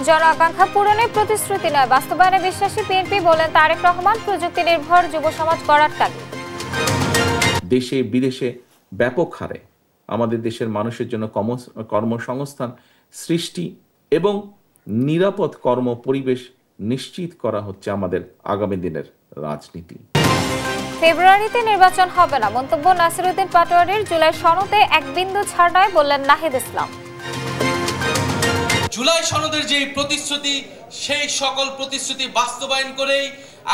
জন আকাঙ্ক্ষা পূরণে প্রতিশ্রুতি নয়, বাস্তবায়নে বিশ্বাসী বিএনপি, বলেন তারেক রহমান। প্রযুক্তি নির্ভর যুব সমাজ গড়ার তাগিদ। দেশে বিদেশে ব্যাপক হারে আমাদের দেশের মানুষের জন্য কর্মসংস্থান সৃষ্টি এবং নিরাপদ কর্ম পরিবেশ নিশ্চিত করা হচ্ছে আমাদের আগামী দিনের রাজনীতি। ফেব্রুয়ারিতে নির্বাচন হবে না, মন্তব্য নাসিরউদ্দিন পাটোয়ারির। জুলাই সনদে এক বিন্দু ছাড় নয়, বললেন নাহিদ ইসলাম। জুলাই সনদের যে প্রতিশ্রুতি, সেই সকল প্রতিশ্রুতি বাস্তবায়ন করেই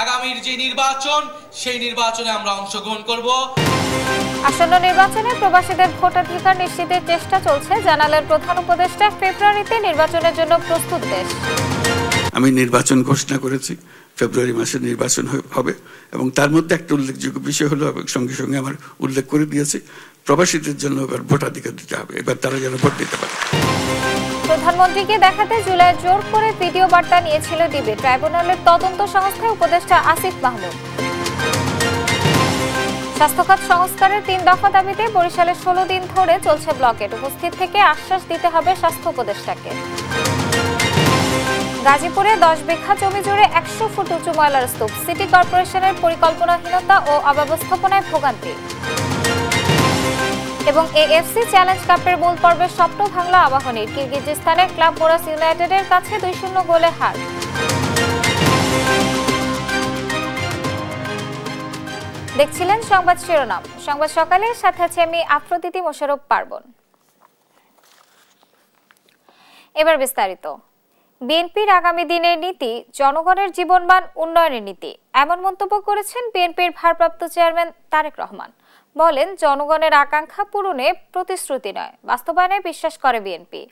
আগামীর যে নির্বাচন, সেই নির্বাচনে আমরা অংশগ্রহণ করব। আসন্ন নির্বাচনে প্রবাসীদের ভোটাধিকার নিশ্চিতের চেষ্টা চলছে, জানালেন প্রধান উপদেষ্টা। ফেব্রুয়ারিতে নির্বাচনের জন্য প্রস্তুত দেশ। আমি নির্বাচন ঘোষণা করেছি, ফেব্রুয়ারি মাসে নির্বাচন হবে এবং তার মধ্যে একটা উল্লেখযোগ্য বিষয় হলো, সঙ্গে সঙ্গে আমার উল্লেখ করে দিয়েছি, প্রবাসীদের জন্য এবার ভোটাধিকার দিতে হবে, এবার তারা যেন ভোট দিতে পারে। প্রধানমন্ত্রীকে দেখাতে জুলাই জোর করে ভিডিও বার্তা নিয়েছিল ডিবি। ট্রাইব্যুনালের তদন্ত সংস্থায় উপদেষ্টা আসিফ মাহমুদ। স্বাস্থ্যখাত সংস্কারের 3 দফা দাবিতে বরিশালে 16 দিন ধরে চলছে ব্লকেট। উপস্থিত থেকে আশ্বাস দিতে হবে স্বাস্থ্য উপদেষ্টাকে। গাজীপুরে 10 বিঘা জমি জুড়ে 100 ফুট উঁচু ময়লার স্তূপ। সিটি কর্পোরেশনের পরিকল্পনাহীনতা ও অব্যবস্থাপনায় ভোগান্তি। এবং এএফসি চ্যালেঞ্জ কাপের মূল পর্বের স্বপ্ন ভাঙল আবাহনীর। কিরগিজস্তানে ক্লাব বোরাস ইউনাইটেডের কাছে 2-0 গোলে হার। দেখছিলেন সংবাদ শিরোনাম। সংবাদ সকালের সাথে আছে আমি আফ্রোদিতি মোশাররফ পার্বণ। এবার বিস্তারিত। বিএনপির আগামী দিনের নীতি জনগণের জীবনমান উন্নয়নের নীতি, এমন মন্তব্য করেছেন বিএনপির ভারপ্রাপ্ত চেয়ারম্যান তারেক রহমান। বলেন, জনগণের আকাঙ্ক্ষা পূরণে প্রতিশ্রুতি নয়, বাস্তবায়নে বিশ্বাস করে বিএনপি,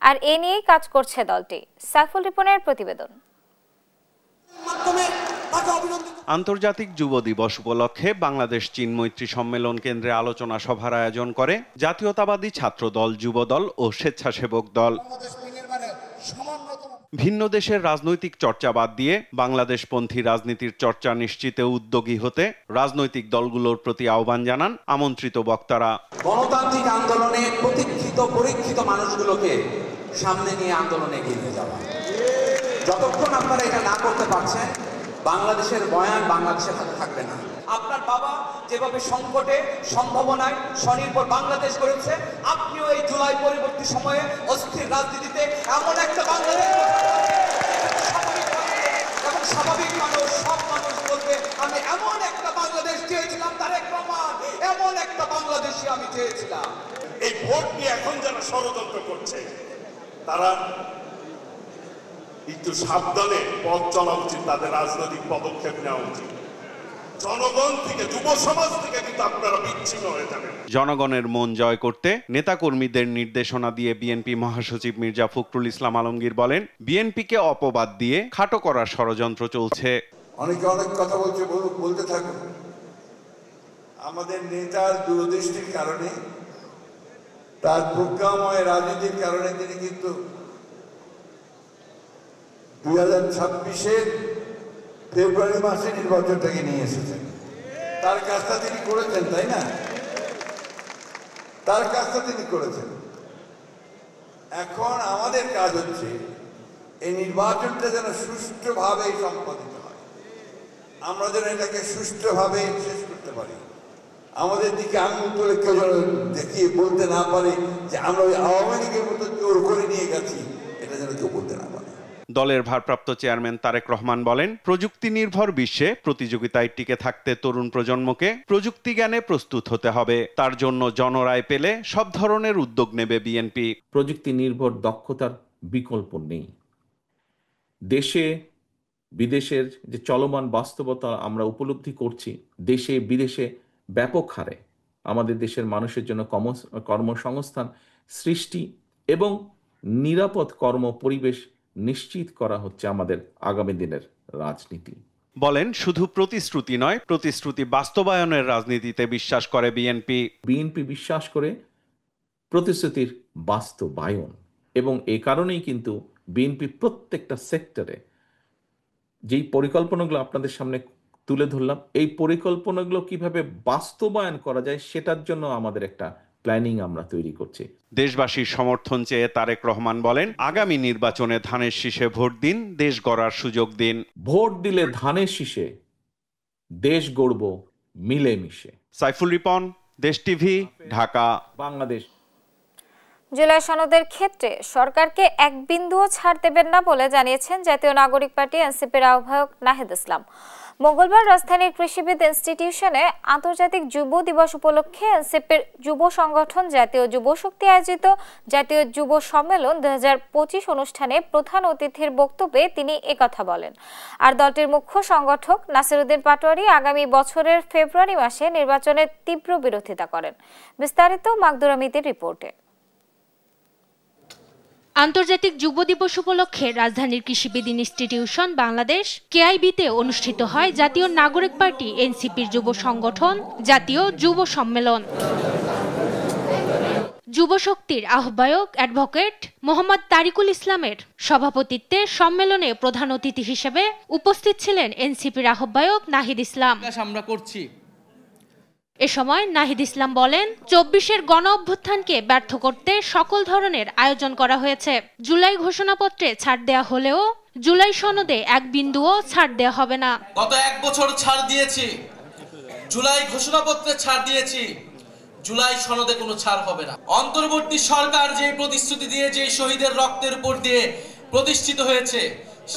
আর এ নিয়েই কাজ করছে দলটি। সাইফুল রিপনের প্রতিবেদন। আন্তর্জাতিক যুব দিবস উপলক্ষে বাংলাদেশ চীন মৈত্রী সম্মেলন কেন্দ্রে আলোচনা সভার আয়োজন করে জাতীয়তাবাদী ছাত্র দল, যুব দল ও স্বেচ্ছাসেবক দল। ভিন্ন দেশের রাজনৈতিক চর্চা বাদ দিয়ে বাংলাদেশপন্থী রাজনীতির চর্চা নিশ্চিতে উদ্যোগী হতে রাজনৈতিক দলগুলোর প্রতি আহ্বান জানান আমন্ত্রিত বক্তারা। গণতান্ত্রিক আন্দোলনে পরীক্ষিত মানুষগুলোকে সামনে নিয়ে আন্দোলনে এগিয়ে যাওয়া। যতক্ষণ আপনারা এটা না করতে পারছেন, বাংলাদেশের বয়ান বাংলাদেশের হাতে থাকবে না। আপনার বাবা যেভাবে সংকটে, সম্ভাবনায় স্বনির্ভর বাংলাদেশ গড়েছে, আপনিও এই জুলাই পরবর্তী সময়ে অস্থির রাজনীতিতে এমন একটা বাংলাদেশ, এবং স্বাভাবিক মানুষ, সব মানুষ বলবে, আমি এমন একটা বাংলাদেশ চেয়েছিলাম তারেক রহমান, এমন একটা বাংলাদেশই আমি চেয়েছিলাম। এই ভোট নিয়ে এখন যারা ষড়যন্ত্র করছে, তারা একটু সাবধানে পথ চলা উচিত, তাদের রাজনৈতিক পদক্ষেপ নেওয়া উচিত। জনগণ থেকে, যুব সমাজ থেকে কিন্তু আপনারা বিচ্ছিন্ন হয়ে যাবেন। জনগণের মন জয় করতে নেতাকর্মীদের নির্দেশনা দিয়ে বিএনপি মহাসচিব মির্জা ফখরুল ইসলাম আলমগীর বলেন, বিএনপিকে অপবাদ দিয়ে খাটো করার ষড়যন্ত্র চলছে। অনেকে অনেক কথা বলতে থাকুন, আমাদের নেতার দূরদৃষ্টির কারণে, তার প্রজ্ঞাময় রাজনীতির কারণে তিনি কিন্তু 2026-এর ফেব্রুয়ারি মাসে নির্বাচনটাকে নিয়ে এসেছেন। তার কাজটা তিনি করেছেন, তাই না? তার কাজটা তিনি করেছেন। এখন আমাদের কাজ হচ্ছে এই নির্বাচনটা যেন সুষ্ঠুভাবে সম্পাদিত হয়, আমরা যেন এটাকে সুষ্ঠুভাবে শেষ করতে পারি। আমাদের দিকে আঙুল তুলে কেউ যেন দেখিয়ে বলতে না পারে যে আমরা ওই আওয়ামী লীগের মতো জোর করে নিয়ে গেছি, এটা যেন কেউ বলতে না পারে। দলের ভারপ্রাপ্ত চেয়ারম্যান তারেক রহমান বলেন, প্রযুক্তি নির্ভর বিশ্বে প্রতিযোগিতায় টিকে থাকতে তরুণ প্রজন্মকে প্রযুক্তি জ্ঞানে প্রস্তুত হতে হবে। তার জন্য জনরায় পেলে সব ধরনের উদ্যোগ নেবে বিএনপি। প্রযুক্তি নির্ভর দক্ষতার বিকল্প নেই। দেশে বিদেশের যে চলমান বাস্তবতা আমরা উপলব্ধি করছি, দেশে বিদেশে ব্যাপক হারে আমাদের দেশের মানুষের জন্য কর্মসংস্থান সৃষ্টি এবং নিরাপদ কর্ম পরিবেশ নিশ্চিত করা হচ্ছে আমাদের আগামী দিনের রাজনীতি। বলেন, শুধু প্রতিশ্রুতি নয়, প্রতিশ্রুতি বাস্তবায়নের রাজনীতিতে বিশ্বাস করে বিএনপি। বিএনপি বিশ্বাস করে প্রতিশ্রুতির বাস্তবায়ন, এবং এই কারণেই কিন্তু বিএনপি প্রত্যেকটা সেক্টরে যেই পরিকল্পনাগুলো আপনাদের সামনে তুলে ধরলাম, এই পরিকল্পনাগুলো কিভাবে বাস্তবায়ন করা যায় সেটার জন্য আমাদের একটা প্ল্যানিং আমরা তৈরি করছি। দেশবাসীর সমর্থন চেয়ে তারেক রহমান বলেন, আগামী নির্বাচনে ধানের শীষে ভোট দিন, দেশ গড়ার সুযোগ দিন। ভোট দিলে ধানের শীষে দেশ গড়ব মিলেমিশে। সাইফুল রিপন, দেশ টিভি, ঢাকা। বাংলাদেশ। জুলাই সনদের ক্ষেত্রে সরকারকে এক বিন্দুও ছাড় দেবেন না বলে জানিয়েছেন জাতীয় নাগরিক পার্টি এনসিপির আহ্বায়ক নাহিদ ইসলাম। মঙ্গলবার রাজধানীর কৃষিবিদ ইনস্টিটিউশনে আন্তর্জাতিক যুব দিবস উপলক্ষে এনসিপির যুব সংগঠন জাতীয় যুব শক্তি আয়োজিত জাতীয় যুব সম্মেলন 2025 অনুষ্ঠানে প্রধান অতিথির বক্তব্যে তিনি একথা বলেন। আর দলটির মুখ্য সংগঠক নাসিরউদ্দিন পাটোয়ারী আগামী বছরের ফেব্রুয়ারি মাসে নির্বাচনের তীব্র বিরোধিতা করেন। বিস্তারিত মাকদুরা মিতির রিপোর্টে। আন্তর্জাতিক যুব দিবস উপলক্ষে রাজধানীর কৃষিবিদ ইনস্টিটিউশন বাংলাদেশ কেআইবিতে অনুষ্ঠিত হয় জাতীয় নাগরিক পার্টি এনসিপির যুব সংগঠন জাতীয় যুব সম্মেলন। যুব শক্তির আহ্বায়ক অ্যাডভোকেট মোহাম্মদ তারিকুল ইসলামের সভাপতিত্বে সম্মেলনে প্রধান অতিথি হিসেবে উপস্থিত ছিলেন এনসিপির আহ্বায়ক নাহিদ ইসলাম। আমরা করছি। এ সময় নাহিদ ইসলাম বলেন, 24-এর গণ অভ্যুত্থানকে ব্যর্থ করতে সকল ধরনের আয়োজন করা হয়েছে। জুলাই ঘোষণাপত্রে ছাড় দেয়া হলেও জুলাই সনদে এক বিন্দুও ছাড় দেয়া হবে না। গত 1 বছর ছাড় দিয়েছি, জুলাই ঘোষণাপত্রে ছাড় দিয়েছি, জুলাই সনদে কোনো ছাড় হবে না। অন্তর্বর্তী সরকার যে প্রতিশ্রুতি দিয়ে, যে শহীদের রক্তের উপর দিয়ে প্রতিষ্ঠিত হয়েছে,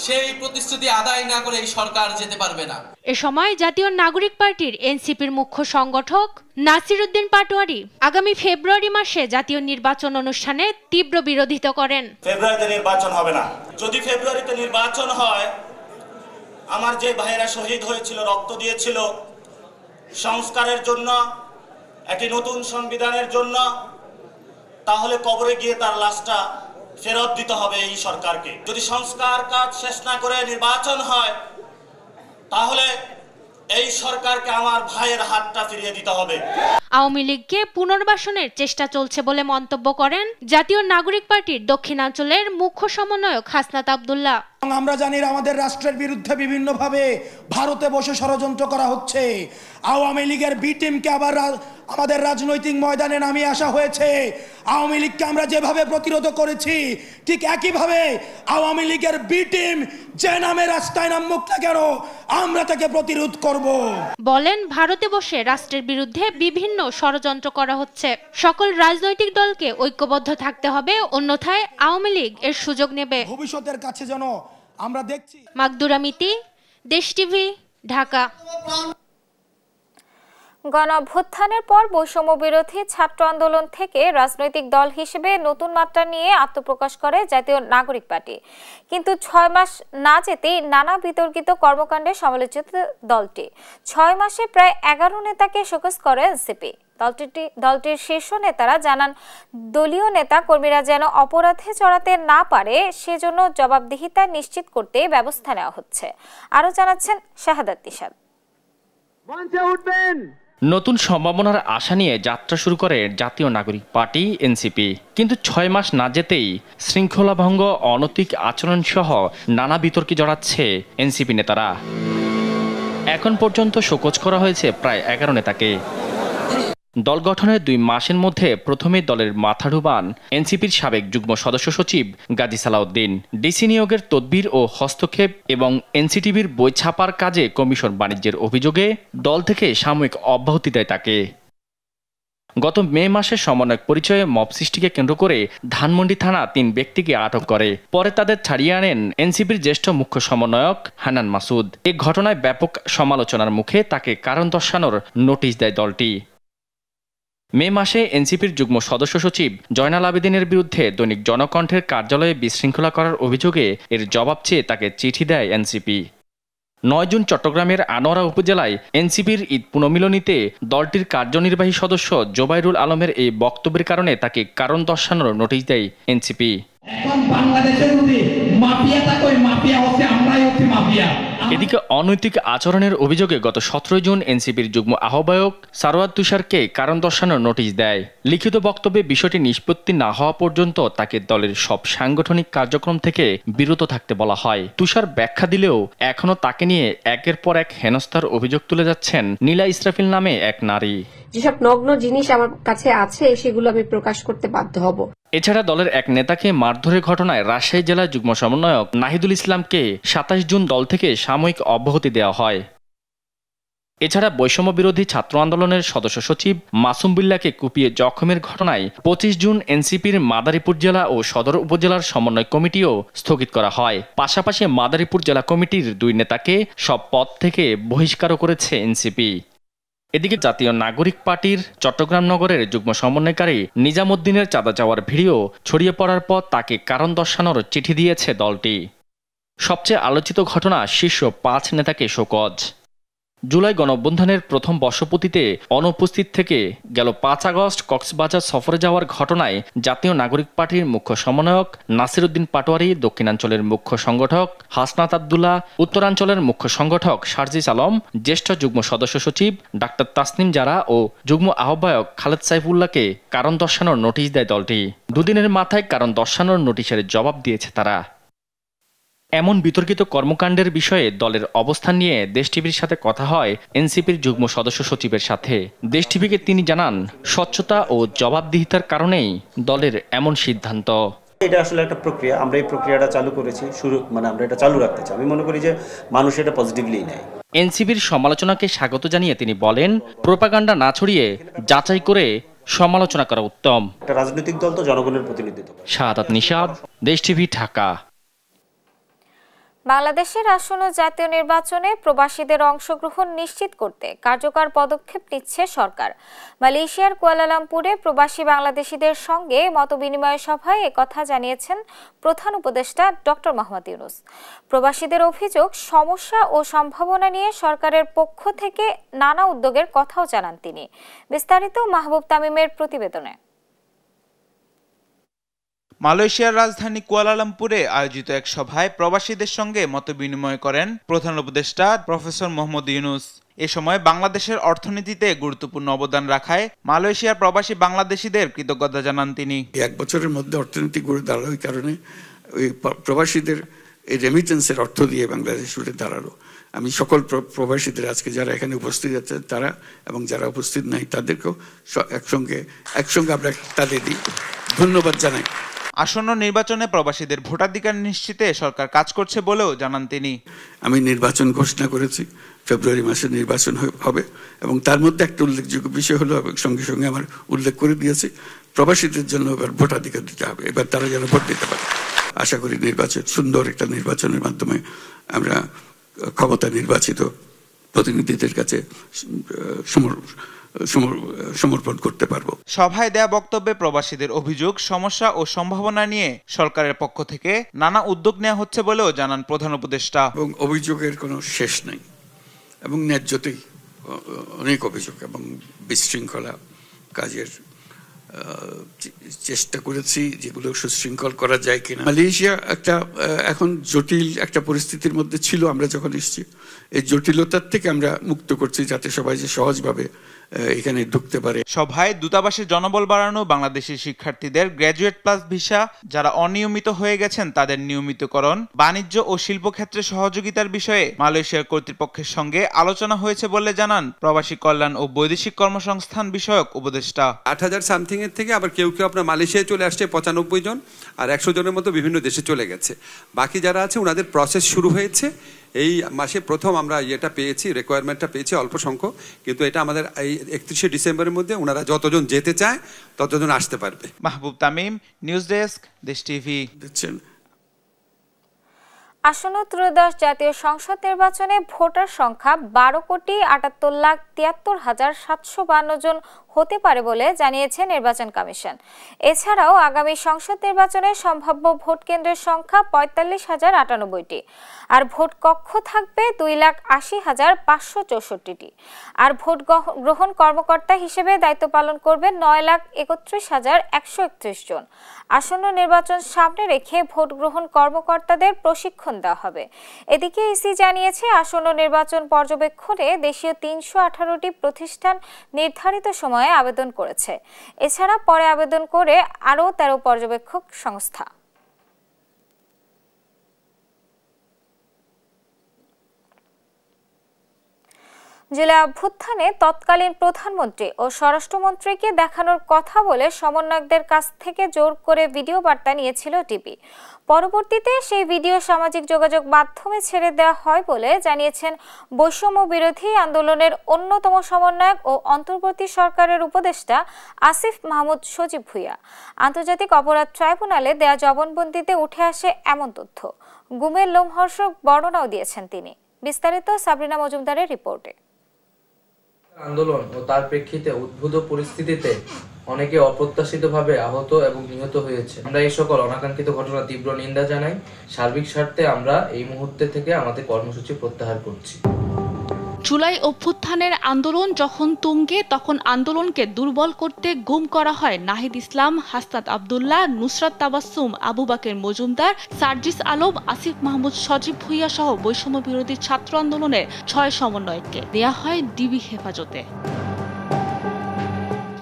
সেই প্রতিশ্রুতি আদায় না করে এই সরকার যেতে পারবে না। এ সময় জাতীয় নাগরিক পার্টির এনসিপির মুখ্য সংগঠক নাসিরউদ্দিন পাটোয়ারী আগামী ফেব্রুয়ারি মাসে জাতীয় নির্বাচন অনুষ্ঠানে তীব্র বিরোধিতা করেন। ফেব্রুয়ারিতে নির্বাচন হবে না। যদি ফেব্রুয়ারিতে নির্বাচন হয়, আমার যে ভাইয়েরা শহীদ হয়েছিল, রক্ত দিয়েছিল সংস্কারের জন্য, একটি নতুন সংবিধানের জন্য, তাহলে কবরে গিয়ে তার লাশটা ফেরত দিতে হবে এই সরকারকে। যদি সংস্কার কাজ শেষ না করে নির্বাচন হয়, তাহলে এই সরকারকে আমার ভাইয়ের হাতটা ফিরিয়ে দিতে হবে। আওয়ামী লীগকে পুনর্বাসনের চেষ্টা চলছে বলে মন্তব্য করেন জাতীয় নাগরিক পার্টির দক্ষিণাঞ্চলের মুখ্য সমন্বয়ক হাসনাত আব্দুল্লাহ। আমরা জানি আমাদের রাষ্ট্রের বিরুদ্ধে বিভিন্নভাবে ভারতে বসে ষড়যন্ত্র করা হচ্ছে। আওয়ামী লীগের বি টিমকে আবার আমাদের রাজনৈতিক ময়দানে নামিয়ে আসা হয়েছে। আওয়ামী লীগকে আমরা যেভাবে প্রতিরোধ করেছি, ঠিক একইভাবে আওয়ামী লীগের বি টিম যে নামে রাস্তায় নামুক না কেন, আমরা তাকে প্রতিরোধ করব। বলেন, ভারতে বসে রাষ্ট্রের বিরুদ্ধে বিভিন্ন ষড়যন্ত্র করা হচ্ছে। সকল রাজনৈতিক দলকে ঐক্যবদ্ধ থাকতে হবে, অন্যথায় আওয়ামী লীগ এর সুযোগ নেবে। ভবিষ্যতের কাছে যেন আমরা দেখছি। মাকদুরা মিতি, দেশ টিভি, ঢাকা। গণ অভ্যুত্থানের পর বৈষম্য বিরোধী ছাত্র আন্দোলন থেকে রাজনৈতিক দল হিসেবে নতুন মাত্রা নিয়ে আত্মপ্রকাশ করে জাতীয় নাগরিক পার্টি। কিন্তু 6 মাস না যেতেই নানা বিতর্কিত কর্মকাণ্ডে সমালোচিত দলটি 6 মাসে প্রায় 11 নেতাকে শোকজ করে এনসিপি। দলটির শীর্ষ নেতারা জানান, দলীয় নেতা কর্মীরা যেন অপরাধে জড়াতে না পারে সেজন্য জবাবদিহিতা নিশ্চিত করতে ব্যবস্থা নেওয়া হচ্ছে। আরো জানাচ্ছেন শাহাদাত তিশাদ। নতুন সম্ভাবনার আশা নিয়ে যাত্রা শুরু করে জাতীয় নাগরিক পার্টি এনসিপি। কিন্তু 6 মাস না যেতেই শৃঙ্খলা ভঙ্গ, অনৈতিক আচরণ সহ নানা বিতর্কে জড়াচ্ছে এনসিপি নেতারা। এখন পর্যন্ত শোকজ করা হয়েছে প্রায় 11 নেতাকে। দল গঠনের 2 মাসের মধ্যে প্রথমে দলের মাথা ঢুবান এনসিপির সাবেক যুগ্ম সদস্য সচিব গাজী সালাউদ্দিন। ডিসি নিয়োগের তদবির ও হস্তক্ষেপ এবং এনসিটিভির বই ছাপার কাজে কমিশন বাণিজ্যের অভিযোগে দল থেকে সাময়িক অব্যাহতি দেয় তাকে। গত মে মাসে সমন্বয়ক পরিচয়ে মব সৃষ্টিকে কেন্দ্র করে ধানমন্ডি থানা 3 ব্যক্তিকে আটক করে। পরে তাদের ছাড়িয়ে আনেন এনসিপির জ্যেষ্ঠ মুখ্য সমন্বয়ক হান্নান মাসুদ। এই ঘটনায় ব্যাপক সমালোচনার মুখে তাকে কারণ দর্শানোর নোটিশ দেয় দলটি। মে মাসে এনসিপির যুগ্ম সদস্য সচিব জয়নাল আবেদিনের বিরুদ্ধে দৈনিক জনকণ্ঠের কার্যালয়ে বিশৃঙ্খলা করার অভিযোগে এর জবাব চেয়ে তাকে চিঠি দেয় এনসিপি। 9 জুন চট্টগ্রামের আনোয়ারা উপজেলায় এনসিপির ঈদ পুনর্মিলনীতে দলটির কার্যনির্বাহী সদস্য জোবাইরুল আলমের এই বক্তব্যের কারণে তাকে কারণ দর্শানোর নোটিশ দেয় এনসিপি। এদিকে অনৈতিক আচরণের অভিযোগে গত 17 জুন এনসিপির যুগ্ম আহ্বায়ক সারোয়ার তুষারকে কারণ দর্শানোর নোটিশ দেয়। লিখিত বক্তব্যে বিষয়টি নিষ্পত্তি না হওয়া পর্যন্ত তাকে দলের সব সাংগঠনিক কার্যক্রম থেকে বিরত থাকতে বলা হয়। তুষার ব্যাখ্যা দিলেও এখনো তাকে নিয়ে একের পর এক হেনস্থার অভিযোগ তুলে যাচ্ছেন নীলা ইসরাফিল নামে এক নারী। যেসব নগ্ন জিনিস আমার কাছে আছে সেগুলো আমি প্রকাশ করতে বাধ্য হব। এছাড়া দলের এক নেতাকে মারধরের ঘটনায় রাজশাহী জেলা যুগ্ম সমন্বয়ক নাহিদুল ইসলামকে ২৭ জুন দল থেকে সাময়িক অব্যাহতি দেওয়া হয়। এছাড়া বৈষম্য বিরোধী ছাত্র আন্দোলনের সদস্য সচিব মাসুম বিল্লাহকে কুপিয়ে জখমের ঘটনায় ২৫ জুন এনসিপির মাদারীপুর জেলা ও সদর উপজেলার সমন্বয় কমিটিও স্থগিত করা হয়। পাশাপাশি মাদারীপুর জেলা কমিটির ২ নেতাকে সব পদ থেকে বহিষ্কারও করেছে এনসিপি। এদিকে জাতীয় নাগরিক পার্টির চট্টগ্রাম নগরের যুগ্ম সমন্বয়কারী নিজামুদ্দিনের চাঁদা চাওয়ার ভিডিও ছড়িয়ে পড়ার পর তাকে কারণ দর্শানোর চিঠি দিয়েছে দলটি। সবচেয়ে আলোচিত ঘটনা শীর্ষ ৫ নেতাকে শোকজ। জুলাই গণঅভ্যুত্থানের প্রথম বর্ষপূর্তিতে অনুপস্থিত থেকে গেল ৫ আগস্ট কক্সবাজার সফরে যাওয়ার ঘটনায় জাতীয় নাগরিক পার্টির মুখ্য সমন্বয়ক নাসির উদ্দিন পাটোয়ারি, দক্ষিণাঞ্চলের মুখ্য সংগঠক হাসনাত আবদুল্লাহ, উত্তরাঞ্চলের মুখ্য সংগঠক সার্জিস আলম, জ্যেষ্ঠ যুগ্ম সদস্য সচিব ডাক্তার তাসনিম জারা ও যুগ্ম আহ্বায়ক খালেদ সাইফুল্লাহকে কারণ দর্শানোর নোটিশ দেয় দলটি। দুদিনের মাথায় কারণ দর্শানোর নোটিশের জবাব দিয়েছে তারা। এমন বিতর্কিত কর্মকাণ্ডের বিষয়ে দলের অবস্থান নিয়ে দেশ টিভির সাথে কথা হয় এনসিপির যুগ্ম সদস্য সচিবের সাথে। দেশ টিভিকে তিনি জানান, স্বচ্ছতা ও জবাবদিহিতার কারণেই দলের এমন সিদ্ধান্ত। এটা আসলে একটা প্রক্রিয়া, আমরা এই প্রক্রিয়াটা চালু করেছি, আমরা এটা চালু রাখতে চাই। আমি মনে করি যে মানুষ এটা পজিটিভলি নেয়। এনসিপির সমালোচনাকে স্বাগত জানিয়ে তিনি বলেন, প্রোপাগান্ডা না ছড়িয়ে যাচাই করে সমালোচনা করা উত্তম। একটা রাজনৈতিক দল তো জনগণের প্রতিনিধিত্ব। শাহাদাত নিশাদ, দেশ টিভি, ঢাকা। বাংলাদেশের আসন্ন জাতীয় নির্বাচনে প্রবাসীদের অংশগ্রহণ নিশ্চিত করতে কার্যকর পদক্ষেপ নিচ্ছে সরকার। মালয়েশিয়ার কুয়ালালামপুরে প্রবাসী বাংলাদেশিদের সঙ্গে মতবিনিময় সভায় একথা জানিয়েছেন প্রধান উপদেষ্টা ডক্টর মোহাম্মদ ইউনূস। প্রবাসীদের অভিযোগ, সমস্যা ও সম্ভাবনা নিয়ে সরকারের পক্ষ থেকে নানা উদ্যোগের কথাও জানান তিনি। বিস্তারিত মাহবুব তামিমের প্রতিবেদনে। মালয়েশিয়ার রাজধানী কুয়ালালামপুরে আয়োজিত এক সভায় প্রবাসীদের সঙ্গে মতবিনিময় করেন প্রধান উপদেষ্টা প্রফেসর মোহাম্মদ ইউনূস। এ সময় বাংলাদেশের অর্থনীতিতে গুরুত্বপূর্ণ অবদান রাখায় মালয়েশিয়ার প্রবাসী বাংলাদেশিদের কৃতজ্ঞতা জানান তিনি। এক বছরের মধ্যে অর্থনীতি গড়ে দাঁড়ালো, ওই কারণে ওই প্রবাসীদের এই রেমিটেন্সের অর্থ দিয়ে বাংলাদেশ উঠে দাঁড়ালো। আমি সকল প্রবাসীদের আজকে যারা এখানে উপস্থিত আছে তারা এবং যারা উপস্থিত নাই তাদেরকেও একসঙ্গে আমরা তাদের দিই ধন্যবাদ জানাই। আসন্ন নির্বাচনে প্রবাসীদের ভোটাধিকার নিশ্চিতে সরকার কাজ করছে বলেও জানান তিনি। আমি নির্বাচন ঘোষণা করেছি, ফেব্রুয়ারি মাসে নির্বাচন হবে এবং তার মধ্যে একটা উল্লেখযোগ্য বিষয় হলো, সঙ্গে সঙ্গে আমার উল্লেখ করে দিয়েছি, প্রবাসীদের জন্য এবার ভোটাধিকার দিতে হবে, এবার তারা যেন ভোট দিতে পারে। আশা করি নির্বাচন সুন্দর একটা নির্বাচনের মাধ্যমে আমরা ক্ষমতা নির্বাচিত প্রতিনিধিদের কাছে সমর্পণ করতে পারবো। সভায় দেয়া বক্তব্যে প্রবাসীদের অভিযোগ, সমস্যা ও সম্ভাবনা নিয়ে সরকারের পক্ষ থেকে নানা উদ্যোগ নেওয়া হচ্ছে বলেও জানান প্রধান উপদেষ্টা। এবং অভিযোগের কোনো শেষ নেই এবং ন্যায্যতেই অনেক অভিযোগ এবং বিশৃঙ্খলা কাজের চেষ্টা করেছি, যেগুলো সুশৃঙ্খল করা যায় কিনা। মালয়েশিয়া একটা এখন জটিল একটা পরিস্থিতির মধ্যে ছিল, আমরা যখন এসেছি এই জটিলতার থেকে আমরা মুক্ত করছি যাতে সবাই যে সহজভাবে এখানে ঢুকতে পারে। সভায় দূতাবাসের জনবল বাড়ানো, বাংলাদেশি শিক্ষার্থীদের গ্র্যাজুয়েট প্লাস ভিসা, যারা অনিয়মিত হয়ে গেছেন তাদের নিয়মিতকরণ, বাণিজ্য ও শিল্পক্ষেত্রে সহযোগিতার বিষয়ে মালয়েশিয়ার কর্তৃপক্ষের সঙ্গে আলোচনা হয়েছে বলে জানান প্রবাসী কল্যাণ ও বৈদেশিক কর্মসংস্থান বিষয়ক উপদেষ্টা। ৮,০০০ সামথিং এর থেকে আবার কেউ আপনার মালয়েশিয়ায় চলে আসছে ৯৫ জন, আর ১০০ জনের মতো বিভিন্ন দেশে চলে গেছে। বাকি যারা আছে ওনাদের প্রসেস শুরু হয়েছে। এই মাসে প্রথম আমরা ইয়েটা পেয়েছি, রিকোয়ারমেন্টটা পেয়েছি অল্প সংখ্যক, কিন্তু এটা আমাদের এই ৩১শে ডিসেম্বরের মধ্যে ওনারা যতজন যেতে চায় ততজন আসতে পারবে। মাহবুব তামিম, নিউজ ডেস্ক, দেশ টিভি। আসন্ন ত্রয়োদশ জাতীয় সংসদ নির্বাচনে ভোটার সংখ্যা ১২,৭৮,৭৫ জন হতে পারে বলে জানিয়েছে নির্বাচন কমিশন। এছাড়াও আগামী সংসদ নির্বাচনে সম্ভাব্য ভোট কেন্দ্রের সংখ্যা ৪৫,০৯৮টি, আর ভোট কক্ষ থাকবে ২,৮০,৫৬৪টি, আর ভোট গ্রহণ কর্মকর্তা হিসেবে দায়িত্ব পালন করবে ৯,৩১,১৩১ জন। আসন্ন নির্বাচন সামনে রেখে ভোট গ্রহণ কর্মকর্তাদের প্রশিক্ষণ দেওয়া হবে। এদিকে ইসি জানিয়েছে, আসন্ন নির্বাচন পর্যবেক্ষণে দেশীয় ৩১৮টি প্রতিষ্ঠান নির্ধারিত সময়ে আবেদন করেছে। এছাড়া পরে আবেদন করে আরও ১৩ পর্যবেক্ষক সংস্থা। জুলাই অভ্যুত্থানে তৎকালীন প্রধানমন্ত্রী ও স্বরাষ্ট্রমন্ত্রীকে দেখানোর কথা বলে সমন্বয়কদের কাছ থেকে জোর করে ভিডিও বার্তা নিয়েছিল ডিবি। পরবর্তীতে সেই ভিডিও সামাজিক যোগাযোগ মাধ্যমে ছেড়ে দেওয়া হয় বলে জানিয়েছেন বৈষম্য বিরোধী আন্দোলনের অন্যতম সমন্বয়ক ও অন্তর্বর্তী সরকারের উপদেষ্টা আসিফ মাহমুদ সজীব ভুঁইয়া। আন্তর্জাতিক অপরাধ ট্রাইব্যুনালে দেয়া জবানবন্দিতে উঠে আসে এমন তথ্য। গুমের লোমহর্ষক বর্ণনাও দিয়েছেন তিনি। বিস্তারিত সাবরিনা মজুমদারের রিপোর্টে। আন্দোলন ও তার প্রেক্ষিতে উদ্ভূত পরিস্থিতিতে অনেকে অপ্রত্যাশিতভাবে আহত এবং নিহত হয়েছে। আমরা এই সকল অনাকাঙ্ক্ষিত ঘটনা তীব্র নিন্দা জানাই। সার্বিক স্বার্থে আমরা এই মুহূর্তে থেকে আমাদের কর্মসূচি প্রত্যাহার করছি। জুলাই অভ্যুত্থানের আন্দোলন যখন তুঙ্গে, তখন আন্দোলনকে দুর্বল করতে গুম করা হয় নাহিদ ইসলাম, হাসনাত আব্দুল্লাহ, নুসরাত তাবাসসুম, আবু বাকের মজুমদার, সার্জিস আলম, আসিফ মাহমুদ সজীব ভুঁইয়া সহ বৈষম্য বিরোধী ছাত্র আন্দোলনের 6 সমন্বয়ককে দেয়া হয় ডিবি হেফাজতে।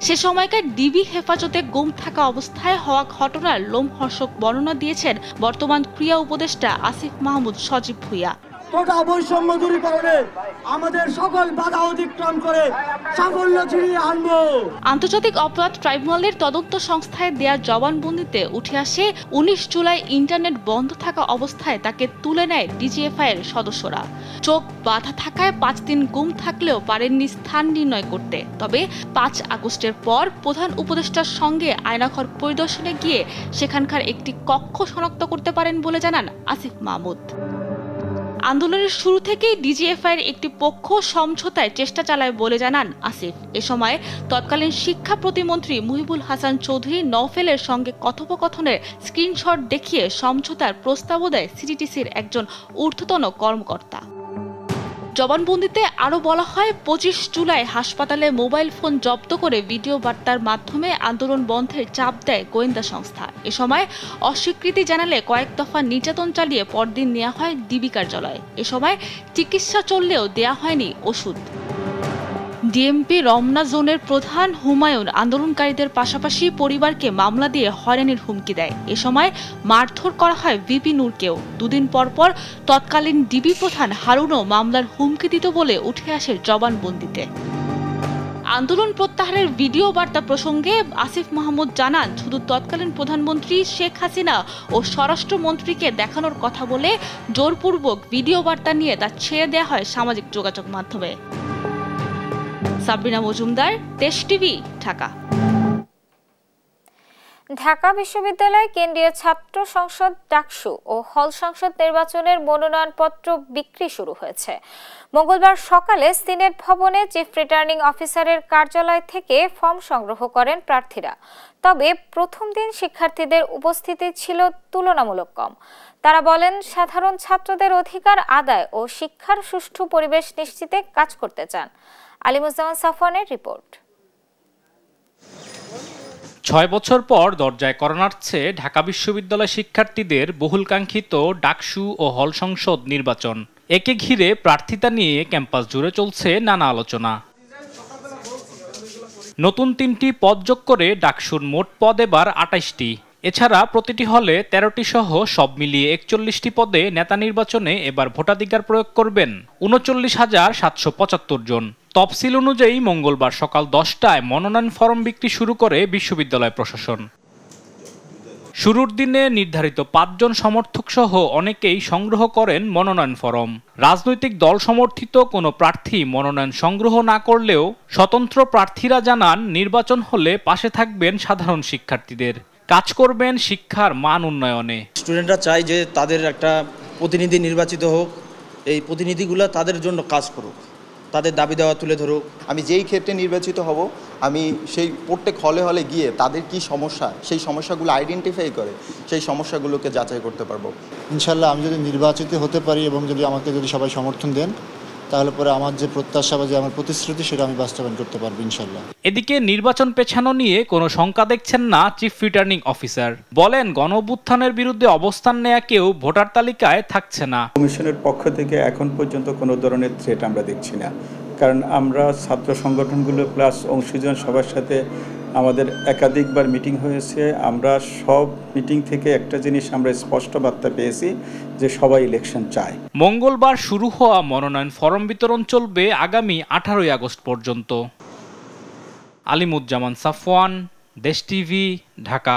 সে সময়কার ডিবি হেফাজতে গুম থাকা অবস্থায় হওয়া ঘটনার লোমহর্ষক বর্ণনা দিয়েছেন বর্তমান ক্রিয়া উপদেষ্টা আসিফ মাহমুদ সজীব ভুঁইয়া। কোটা বৈষম্য দূরীকরণে আমাদের সকল বাধা অতিক্রম করে সাফল্য ছিনিয়ে আনবো। আন্তর্জাতিক অপরাধ ট্রাইব্যুনালের তদন্ত সংস্থায় দেয়া জবানবন্দিতে উঠে আসে 19 জুলাই ইন্টারনেট বন্ধ থাকা অবস্থায় তাকে তুলে নেয় ডিজিএফআই এর সদস্যরা। চোখ বাধা থাকায় 5 দিন গুম থাকলেও পারেননি স্থান নির্ণয় করতে। তবে 5 আগস্টের পর প্রধান উপদেষ্টার সঙ্গে আয়নাঘর পরিদর্শনে গিয়ে সেখানকার একটি কক্ষ শনাক্ত করতে পারেন বলে জানান আসিফ মাহমুদ। আন্দোলনের শুরু থেকেই ডিজিএফআই এর একটি পক্ষ সমঝোতায় চেষ্টা চালায় বলে জানান আসিফ। এ সময় তৎকালীন শিক্ষা প্রতিমন্ত্রী মুহিবুল হাসান চৌধুরী নওফেলের সঙ্গে কথোপকথনের স্ক্রিনশট দেখিয়ে সমঝোতার প্রস্তাবও দেয় সিটিটিসির একজন ঊর্ধ্বতন কর্মকর্তা। জবানবন্দিতে আরও বলা হয়, 25 জুলাই হাসপাতালে মোবাইল ফোন জব্দ করে ভিডিও বার্তার মাধ্যমে আন্দোলন বন্ধের চাপ দেয় গোয়েন্দা সংস্থা। এ সময় অস্বীকৃতি জানালে কয়েক দফা নির্যাতন চালিয়ে পরদিন নেওয়া হয় ডিবি কার্যালয়ে। এ সময় চিকিৎসা চললেও দেয়া হয়নি ওষুধ। ডিএমপি রমনা জোনের প্রধান হুমায়ুন আন্দোলনকারীদের পাশাপাশি পরিবারকে মামলা দিয়ে হয়রানির হুমকি দেয়। এ সময় মারধর করা হয় ভিপি নূরকেও। 2 দিন পর তৎকালীন ডিবি প্রধান হারুনও মামলার হুমকি দিত বলে উঠে আসে জবানবন্দিতে। আন্দোলন প্রত্যাহারের ভিডিও বার্তা প্রসঙ্গে আসিফ মাহমুদ জানান, শুধু তৎকালীন প্রধানমন্ত্রী শেখ হাসিনা ও স্বরাষ্ট্রমন্ত্রীকে দেখানোর কথা বলে জোরপূর্বক ভিডিও বার্তা নিয়ে তা ছেড়ে দেওয়া হয় সামাজিক যোগাযোগ মাধ্যমে। সাবরিনা মজুমদার, দেশ টিভি, ঢাকা। ঢাকা বিশ্ববিদ্যালয় কেন্দ্রীয় ছাত্র সংসদ ডাকসু ও হল সংসদ নির্বাচনের মনোনয়নপত্র বিক্রি শুরু হয়েছে। মঙ্গলবার সকালে সিনেট ভবনে চিফ রিটার্নিং অফিসারের কার্যালয় থেকে ফর্ম সংগ্রহ করেন প্রার্থীরা। তবে প্রথম দিন শিক্ষার্থীদের উপস্থিতি ছিল তুলনামূলক কম। তারা বলেন, সাধারণ ছাত্রদের অধিকার আদায় ও শিক্ষার সুষ্ঠু পরিবেশ নিশ্চিতে কাজ করতে চান। আলিমুজ্জামান সাফওয়ানের রিপোর্ট। 6 বছর পর দরজায় কড়া নাড়ছে ঢাকা বিশ্ববিদ্যালয় শিক্ষার্থীদের বহুলকাঙ্ক্ষিত ডাকসু ও হল সংসদ নির্বাচন। একে ঘিরে প্রার্থিতা নিয়ে ক্যাম্পাস জুড়ে চলছে নানা আলোচনা। নতুন 3টি পদ যোগ করে ডাকসুর মোট পদ এবার 28টি। এছাড়া প্রতিটি হলে 13টি সহ সব মিলিয়ে 41টি পদে নেতা নির্বাচনে এবার ভোটাধিকার প্রয়োগ করবেন 39,775 জন। তফসিল অনুযায়ী মঙ্গলবার সকাল 10টায় মনোনয়ন ফরম বিক্রি শুরু করে বিশ্ববিদ্যালয় প্রশাসন। শুরুর দিনে নির্ধারিত 5 জন সমর্থক সহ অনেকেই সংগ্রহ করেন মনোনয়ন ফরম। রাজনৈতিক দল সমর্থিত কোনো প্রার্থী মনোনয়ন সংগ্রহ না করলেও স্বতন্ত্র প্রার্থীরা জানান, নির্বাচন হলে পাশে থাকবেন সাধারণ শিক্ষার্থীদের, কাজ করবেন শিক্ষার মান উন্নয়নে। স্টুডেন্টরা চায় যে তাদের একটা প্রতিনিধি নির্বাচিত হোক, এই প্রতিনিধিগুলো তাদের জন্য কাজ করুক, তাদের দাবি দেওয়া তুলে ধরুক। আমি যেই ক্ষেত্রে নির্বাচিত হব, আমি সেই প্রত্যেক হলে হলে গিয়ে তাদের কি সমস্যা, সেই সমস্যাগুলো আইডেন্টিফাই করে সেই সমস্যাগুলোকে যাচাই করতে পারবো। ইনশাল্লাহ আমি যদি নির্বাচিত হতে পারি এবং যদি আমাকে সবাই সমর্থন দেন, তাহলে পরে আমার যে প্রত্যাশা বা যে আমার প্রতিশ্রুতি সেটা আমি বাস্তবায়ন করতে পারবো ইনশাল্লাহ। এদিকে নির্বাচন পেছানো নিয়ে কোনো শঙ্কা দেখছেন না চিফ রিটার্নিং অফিসার। বলেন, গণঅভ্যুত্থানের বিরুদ্ধে অবস্থান নেওয়া কেউ ভোটার তালিকায় থাকছে না। কমিশনের পক্ষ থেকে এখন পর্যন্ত কোনো ধরনের থ্রেট আমরা দেখছি না, কারণ আমরা ছাত্র সংগঠনগুলো প্লাস অংশীজন সবার সাথে আমাদের একাধিকবার মিটিং হয়েছে। আমরা সব মিটিং থেকে একটা জিনিস আমরা স্পষ্ট বার্তা পেয়েছি যে সবাই ইলেকশন চায়। মঙ্গলবার শুরু হওয়া মনোনয়ন ফরম বিতরণ চলবে আগামী 18 আগস্ট পর্যন্ত। আলিমুজ্জামান সাফওয়ান, দেশ টিভি, ঢাকা।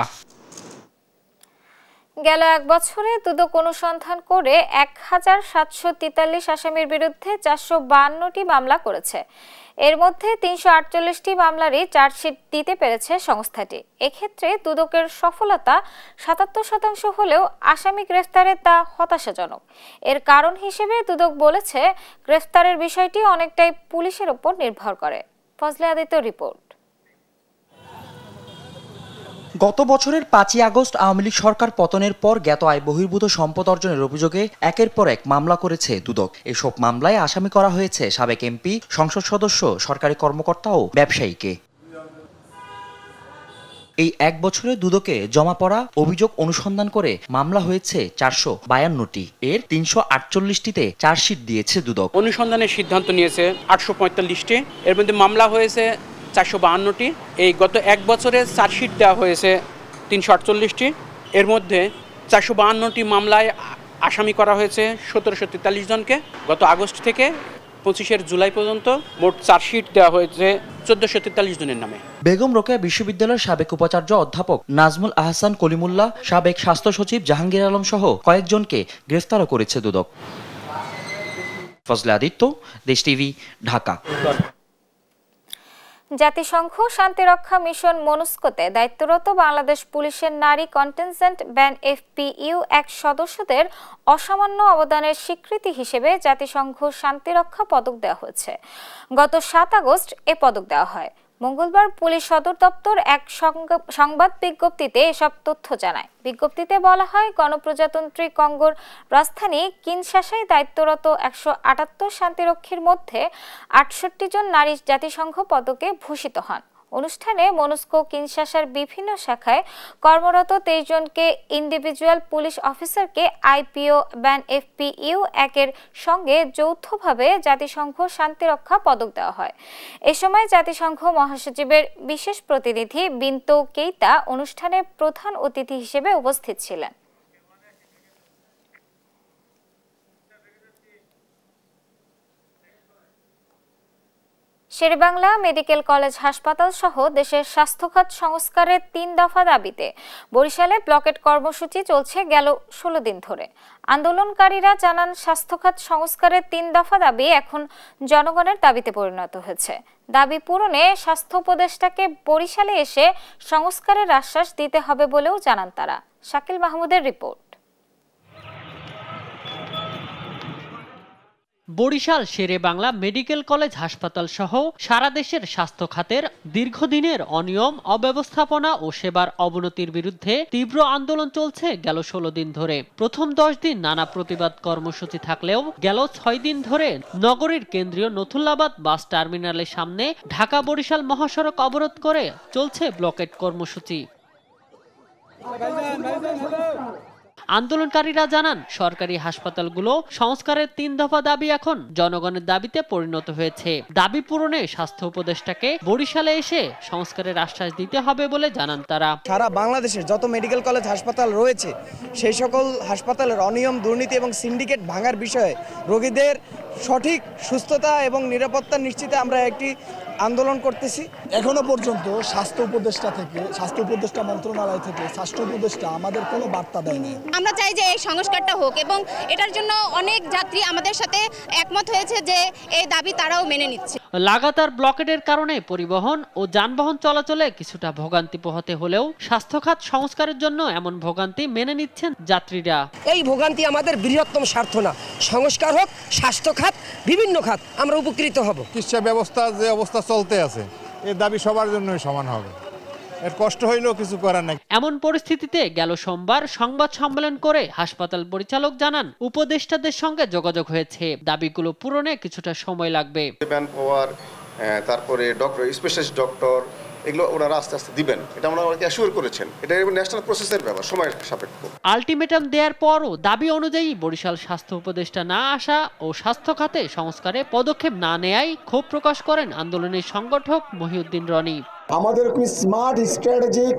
গেল এক বছরে দুদক অনুসন্ধান করে 1743 আসামির বিরুদ্ধে 452টি মামলা করেছে। এর মধ্যে 348টি মামলারই চার্জশিট দিতে পেরেছে সংস্থাটি। এক্ষেত্রে দুদকের সফলতা 77% হলেও আসামি গ্রেফতারে তা হতাশাজনক। এর কারণ হিসেবে দুদক বলেছে, গ্রেফতারের বিষয়টি অনেকটাই পুলিশের উপর নির্ভর করে। ফজলে আদিত্য রিপোর্ট। গত বছরের 5ই আগস্ট আওয়ামী লীগ সরকার পতনের পর জ্ঞাত আয় বহির্ভূত সম্পদ অর্জনের অভিযোগে একের পর এক মামলা করেছে দুদক। এসব মামলায় আসামি করা হয়েছে সাবেক এমপি, সংসদ সদস্য, সরকারি কর্মকর্তা ও ব্যবসায়ীকে। এই এক বছরে দুদকে জমা পড়া অভিযোগ অনুসন্ধান করে মামলা হয়েছে 452টি। এর 348টিতে চার্জশিট দিয়েছে দুদক। অনুসন্ধানের সিদ্ধান্ত নিয়েছে 845টি। এর মধ্যে মামলা হয়েছে 452টি। এই গত এক বছরে চার্জশিট দেওয়া হয়েছে 348টি। এর মধ্যে 452টি মামলায় আসামি করা হয়েছে 1743 জনকে। গত আগস্ট থেকে 25 জুলাই পর্যন্ত মোট চার্জশিট দেওয়া হয়েছে 1443 জনের নামে। বেগম রোকেয়া বিশ্ববিদ্যালয়ের সাবেক উপাচার্য অধ্যাপক নাজমুল আহসান কলিমুল্লাহ, সাবেক স্বাস্থ্য সচিব জাহাঙ্গীর আলম সহ কয়েকজনকে গ্রেফতারও করেছে দুদক। ফজলে আদিত্য, দেশ টিভি, ঢাকা। জাতিসংঘ শান্তিরক্ষা মিশন মনুস্কোতে দায়িত্বরত বাংলাদেশ পুলিশের নারী কন্টিনজেন্ট ব্যান্ড FPU এক সদস্যদের অসামান্য অবদানের স্বীকৃতি হিসেবে জাতিসংঘ শান্তিরক্ষা পদক দেওয়া হয়েছে। গত 7 আগস্ট এ পদক দেওয়া হয়। মঙ্গলবার পুলিশ সদর দপ্তর এক সংবাদ বিজ্ঞপ্তিতে এসব তথ্য জানায়। বিজ্ঞপ্তিতে বলা হয়, গণপ্রজাতন্ত্রী কঙ্গোর রাজধানী কিনশাসায় দায়িত্বরত 178 শান্তিরক্ষীর মধ্যে 68 জন নারী জাতিসংঘ পদকে ভূষিত হন। অনুষ্ঠানে মনুস্কো কিনশাসার বিভিন্ন শাখায় কর্মরত 23 জনকে ইন্ডিভিজুয়াল পুলিশ অফিসারকে IPO ব্যান্ড FPU একের সঙ্গে যৌথভাবে জাতিসংঘ শান্তিরক্ষা পদক দেওয়া হয়। এ সময় জাতিসংঘ মহাসচিবের বিশেষ প্রতিনিধি বিন্তু কেইতা অনুষ্ঠানে প্রধান অতিথি হিসেবে উপস্থিত ছিলেন। শেরেবাংলা মেডিকেল কলেজ হাসপাতাল সহ দেশের স্বাস্থ্যখাত সংস্কারের 3 দফা দাবিতে বরিশালে ব্লকেট কর্মসূচি চলছে গেল 16 দিন ধরে। আন্দোলনকারীরা জানান, স্বাস্থ্যখাত সংস্কারের 3 দফা দাবি এখন জনগণের দাবিতে পরিণত হয়েছে। দাবি পূরণে স্বাস্থ্য উপদেষ্টাকে বরিশালে এসে সংস্কারের আশ্বাস দিতে হবে বলেও জানান তারা। শাকিল মাহমুদের রিপোর্ট। বরিশাল শেরেবাংলা মেডিকেল কলেজ হাসপাতাল সহ সারা দেশের স্বাস্থ্য খাতের দীর্ঘদিনের অনিয়ম, অব্যবস্থাপনা ও সেবার অবনতির বিরুদ্ধে তীব্র আন্দোলন চলছে গেল 16 দিন ধরে। প্রথম 10 দিন নানা প্রতিবাদ কর্মসূচি থাকলেও গেল 6 দিন ধরে নগরীর কেন্দ্রীয় নথুল্লাবাদ বাস টার্মিনালের সামনে ঢাকা বরিশাল মহাসড়ক অবরোধ করে চলছে ব্লকেট কর্মসূচি। আন্দোলনকারীরা জানান, সরকারি হাসপাতালগুলো সংস্কারের 3 দফা দাবি এখন জনগণের দাবিতে পরিণত হয়েছে। দাবি পূরণে স্বাস্থ্য উপদেষ্টাকে বরিশালে এসে সংস্কারের আশ্বাস দিতে হবে বলে জানান তারা। সারা বাংলাদেশের যত মেডিকেল কলেজ হাসপাতাল রয়েছে সেই সকল হাসপাতালের অনিয়ম, দুর্নীতি এবং সিন্ডিকেট ভাঙার বিষয়ে রোগীদের সঠিক সুস্থতা এবং নিরাপত্তা নিশ্চিতে আমরা একটি আন্দোলন করতেছি। এখনো পর্যন্ত স্বাস্থ্য উপদেষ্টা মন্ত্রণালয় থেকে স্বাস্থ্য উপদেষ্টা আমাদের কোনো বার্তা দেয়নি। আমরা চাই যে এই সংস্কারটা হোক এবং এটার জন্য অনেক যাত্রী আমাদের সাথে একমত হয়েছে যে এই দাবি তারাও মেনে নিচ্ছে। লাগাতার ব্লকেটের কারণে পরিবহন ও যানবাহন চলাচলে কিছুটা ভোগান্তি পোহাতে হলেও স্বাস্থ্যখাত সংস্কারের জন্য এমন ভোগান্তি মেনে নিচ্ছেন যাত্রীরা। এই ভোগান্তি আমাদের বৃহত্তম স্বার্থ না, সংস্কার হোক, স্বাস্থ্য খাত, বিভিন্ন খাত আমরা উপকৃত হব। চিকিৎসা ব্যবস্থা যে অবস্থা চলতে আছে এর দাবি সবার জন্যই সমান হবে, এর কষ্ট হইলেও কিছু করার নাই। এমন পরিস্থিতিতে গেল সোমবার সংবাদ সম্মেলন করে হাসপাতাল পরিচালক জানান, উপদেষ্টাদের সঙ্গে যোগাযোগ হয়েছে, দাবিগুলো পূরণে কিছুটা সময় লাগবে। ম্যান পাওয়ার, তারপরে ডক্টর, স্পেশালিস্ট ডক্টর, এগুলো ওনারা আস্তে আস্তে দিবেন, এটা ওনারা অ্যাসিওর করেছেন। এটা ন্যাশনাল প্রসেসের ব্যাপার, সময় সাপেক্ষ। আলটিমেটাম দেওয়ার পরও দাবি অনুযায়ী বরিশাল স্বাস্থ্য উপদেষ্টা না আসা ও স্বাস্থ্য খাতে সংস্কারে পদক্ষেপ না নেয়ায় ক্ষোভ প্রকাশ করেন আন্দোলনের সংগঠক মহিউদ্দিন রনি। আমাদের খুব স্মার্ট স্ট্র্যাটেজিক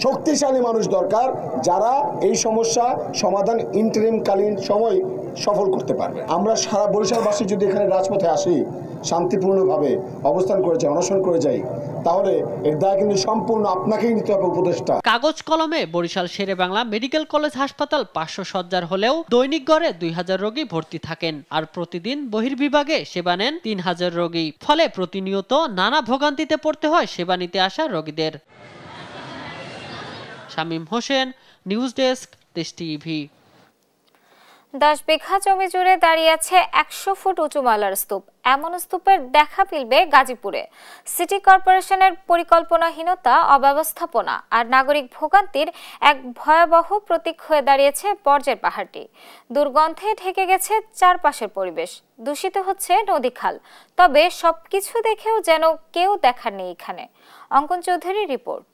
শক্তিশালী মানুষ দরকার যারা এই সমস্যা সমাধান ইন্টারিমকালীন সময় সফল করতে পারবে। আমরা সারা বরিশালবাসী যদি এখানে রাজপথে আসি, শান্তিপূর্ণভাবে অবস্থান করে যাই, অনশন করে যাই, তাহলে এর দায় কিন্তু সম্পূর্ণ আপনাকেই নিতে হবে উপদেষ্টা। কাগজ কলমে বরিশাল শেরে বাংলা মেডিকেল কলেজ হাসপাতাল 500 শয্যার হলেও দৈনিক গড়ে 2000 রোগী ভর্তি থাকেন, আর প্রতিদিন বহির্বিভাগে সেবা নেন 3000 রোগী। ফলে প্রতিনিয়ত নানা ভোগান্তিতে পড়তে হয় সেবা নিতে আসা রোগীদের। শামীম হোসেন, নিউজ ডেস্ক, দেশ টিভি। 10 বিঘা জমি জুড়ে দাঁড়িয়ে আছে 100 ফুট উঁচু ময়লার স্তূপ। এমন স্তূপের দেখা মিলবে গাজীপুরে। সিটি কর্পোরেশনের পরিকল্পনাহীনতা, অব্যবস্থাপনা আর নাগরিক ভোগান্তির এক ভয়াবহ প্রতীক হয়ে দাঁড়িয়েছে বর্জ্যের পাহাড়টি। দুর্গন্ধে ঢেকে গেছে চারপাশের পরিবেশ, দূষিত হচ্ছে নদী খাল। তবে সবকিছু দেখেও যেন কেউ দেখার নেই এখানে। অঙ্কন চৌধুরীর রিপোর্ট।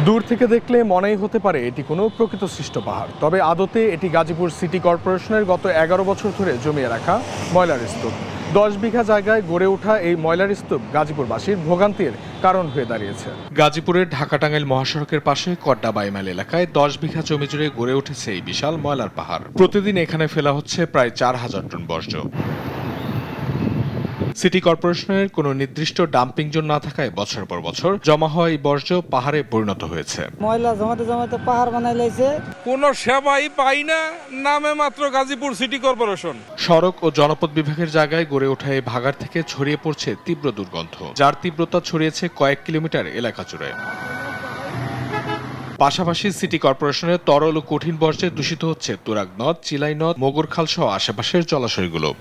দূর থেকে দেখলে মনেই হতে পারে এটি কোনো প্রকৃত সৃষ্ট পাহাড়, তবে আদতে এটি গাজীপুর সিটি কর্পোরেশনের গত 11 বছর ধরে জমিয়ে রাখা ময়লার স্তূপ। 10 বিঘা জায়গায় গড়ে ওঠা এই ময়লার স্তূপ গাজীপুরবাসীর ভোগান্তির কারণ হয়ে দাঁড়িয়েছে। গাজীপুরের ঢাকা-টাঙ্গাইল মহাসড়কের পাশে কড্ডা বাইমাইল এলাকায় 10 বিঘা জমি জুড়ে গড়ে উঠেছে এই বিশাল ময়লার পাহাড়। প্রতিদিন এখানে ফেলা হচ্ছে প্রায় 4000 টন বর্জ্য। সিটি কর্পোরেশনের কোনো নির্দিষ্ট ডাম্পিং জোন না থাকায় বছর পর বছর জমা হওয়া এই বর্জ্য পাহাড়ে পরিণত হয়েছে। ময়লা জমাতে জমাতে পাহাড় বানাই লাইছে। কোনো সেবাই পাই না, নামে মাত্র গাজীপুর সিটি কর্পোরেশন। সড়ক ও জনপদ বিভাগের জায়গায় গড়ে ওঠা এই ভাগাড় থেকে ছড়িয়ে পড়ছে তীব্র দুর্গন্ধ, যার তীব্রতা ছড়িয়েছে কয়েক কিলোমিটার এলাকা জুড়ে। পাশাপাশি সিটি কর্পোরেশনের তরল ও কঠিন বর্জ্যে দূষিত হচ্ছে তুরাগ নদ, চিলাই নদ, মোগরখাল সহ আশেপাশের জলাশয়গুলো।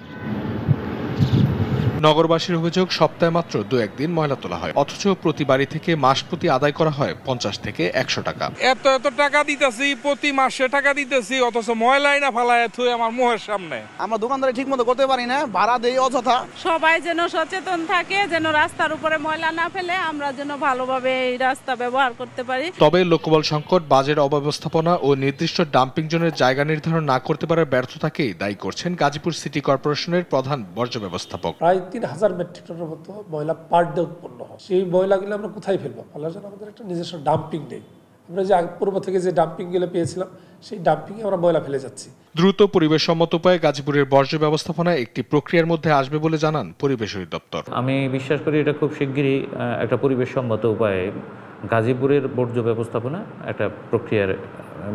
নগরবাসীর অভিযোগ, সপ্তাহে মাত্র 2-1 দিন ময়লা তোলা হয়, অথচ প্রতি বাড়ি থেকে মাস প্রতি আদায় করা হয় 50 থেকে 100 টাকা। এত টাকা দিতেছি, প্রতি মাসে টাকা দিতেছি, অথচ ময়লাই না ফালায় থুই আমার মুখের সামনে। আমরা দোকানদারি ঠিক মতো করতে পারি না, ভাড়া দেই অযথা। সবাই যেন সচেতন থাকে, যেন রাস্তার উপরে ময়লা না ফেলে, আমরা যেন ভালোভাবে এই রাস্তা ব্যবহার করতে পারি। তবে লোকবল সংকট, বাজেট অব্যবস্থাপনা ও নির্দিষ্ট ডাম্পিং জোনের জায়গা নির্ধারণ না করতে পারার ব্যর্থতাকেই দায়ী করছেন গাজীপুর সিটি কর্পোরেশনের প্রধান বর্জ্য ব্যবস্থাপক। 3000 মেট্রিক টনের মতো ময়লা পার ডে উৎপন্ন হয়। সেই ময়লাগুলো আমরা কোথায় ফেলবো? ফেলার জন্য আমাদের একটা নিজস্ব ডাম্পিং নেই। আমরা যে পূর্ব থেকে যে ডাম্পিংগুলো পেয়েছিলাম, সেই ডাম্পিংয়ে আমরা ময়লা ফেলে যাচ্ছি। দ্রুত পরিবেশসম্মত উপায়ে গাজীপুরের বর্জ্য ব্যবস্থাপনা একটি প্রক্রিয়ার মধ্যে আসবে বলে জানান পরিবেশ অধিদপ্তর। আমি বিশ্বাস করি এটা খুব শিগগিরই একটা পরিবেশসম্মত উপায়ে গাজীপুরের বর্জ্য ব্যবস্থাপনা একটা প্রক্রিয়ার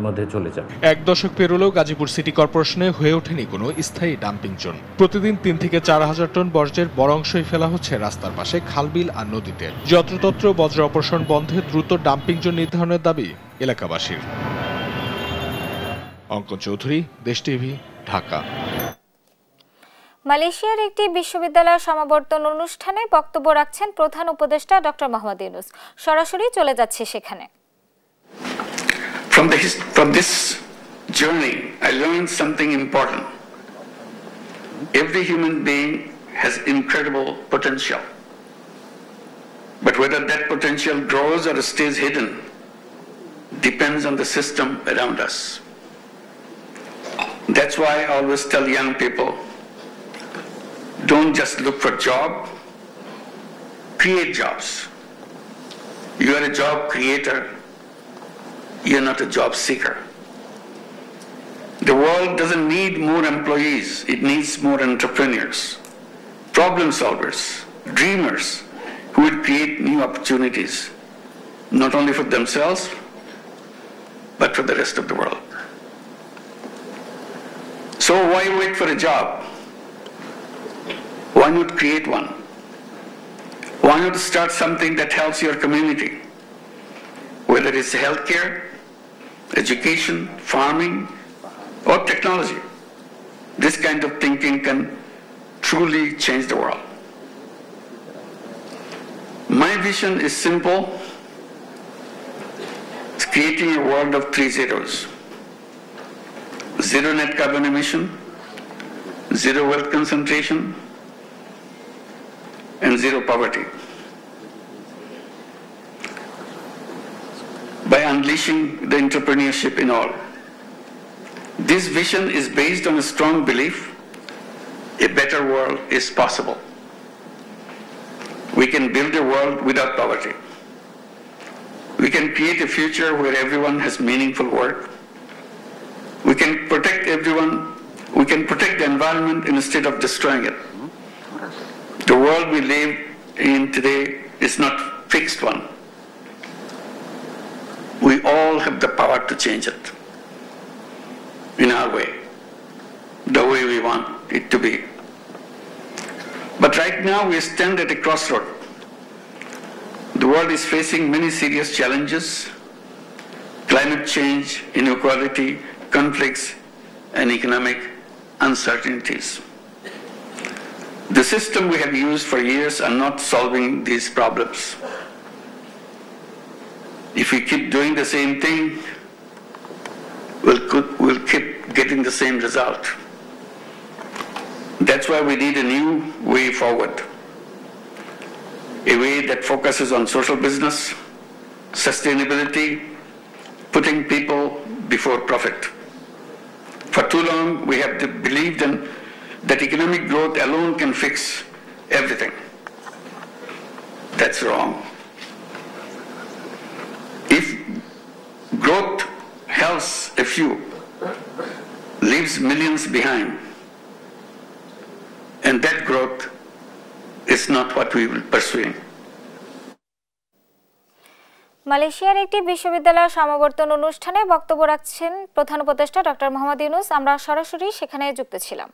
মধ্যে চলে যাবে। 1 দশক পেরোলেও গাজীপুর সিটি কর্পোরেশনে হয়ে ওঠেনি কোনো স্থায়ী ডাম্পিং জোন। প্রতিদিন 3 থেকে 4000 টন বর্জ্যের বড় অংশই ফেলা হচ্ছে রাস্তার পাশে, খালবিল আর নদীতে। যত্রতত্র বজ্র অপসারণ বন্ধে দ্রুত ডাম্পিং জোন নির্ধারণের দাবি এলাকাবাসীর। অঙ্কন চৌধুরী, দেশ টিভি, ঢাকা। মালয়েশিয়ার একটি বিশ্ববিদ্যালয়ের সমাবর্তন অনুষ্ঠানে বক্তব্য রাখছেন প্রধান উপদেষ্টা ডক্টর মোহাম্মদ ইউনূস। সরাসরি চলে যাচ্ছে সেখানে। From this journey, I learned something important. Every human being has incredible potential. But whether that potential grows or stays hidden depends on the system around us. That's why I always tell young people, don't just look for a job, create jobs. You are a job creator. You're not a job seeker. The world doesn't need more employees, it needs more entrepreneurs, problem solvers, dreamers who will create new opportunities, not only for themselves, but for the rest of the world. So why wait for a job? Why not create one? Why not start something that helps your community? Whether it's healthcare, education, farming, or technology. This kind of thinking can truly change the world. My vision is simple. It's creating a world of 3 zeros. 0 net carbon emission, 0 wealth concentration, and 0 poverty. By unleashing the entrepreneurship in all. This vision is based on a strong belief a better world is possible. We can build a world without poverty. We can create a future where everyone has meaningful work. We can protect everyone. We can protect the environment instead of destroying it. The world we live in today is not a fixed one. We all have the power to change it in our way, the way we want it to be. But right now we stand at a crossroad. The world is facing many serious challenges: climate change, inequality, conflicts, and economic uncertainties. The system we have used for years are not solving these problems. If we keep doing the same thing, we'll keep getting the same result. That's why we need a new way forward. A way that focuses on social business, sustainability, putting people before profit. For too long, we have believed that economic growth alone can fix everything. That's wrong. If growth helps a few, leaves millions behind, and that growth is not what we will pursue. মালয়েশিয়ার একটি বিশ্ববিদ্যালয়ের সমাবর্তন অনুষ্ঠানে বক্তব্য রাখছেন প্রধান উপদেষ্টা doctor Mohammad Yunus. আমরা সরাসরি সেখানে যুক্ত ছিলাম।